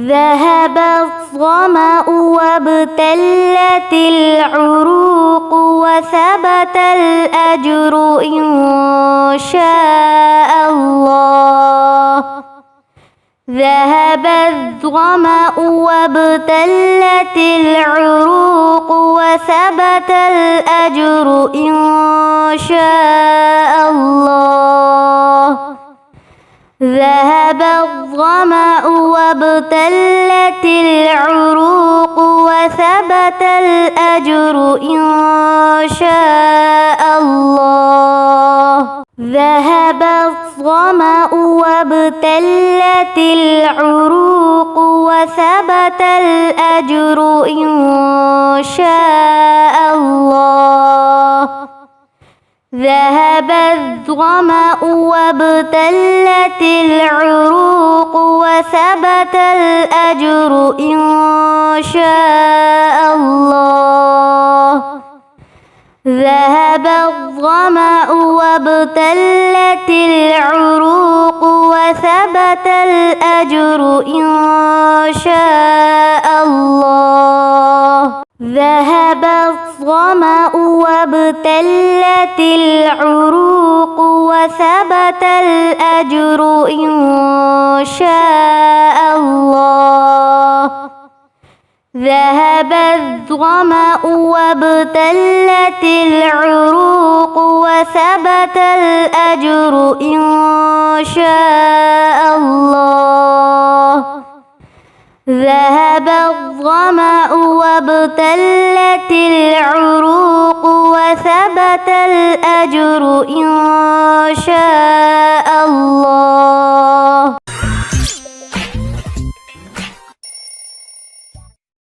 ذهب الظمأ وابتلت العروق وثبت الأجر إن شاء الله. ذهب الظمأ وابتلت العروق وثبت الأجر إن شاء الله. ذهب الظمأ وابتلت العروق وثبت الأجر إن شاء الله. ذهب الظمأ وابتلت العروق وثبت الأجر إن شاء الله. ذهب الظمأ وابتلت العروق وثبت الأجر إن شاء الله. ذهب الظمأ وابتلت العروق وثبت الأجر إن شاء الله. ذهب الظمأ وابتلت العروق وثبت الأجر إن شاء الله. ذهب الظمأ وابتلت العروق وثبت الأجر إن شاء الله. ذهب الظمأ وابتلت العروق وثبت الأجر إن شاء الله.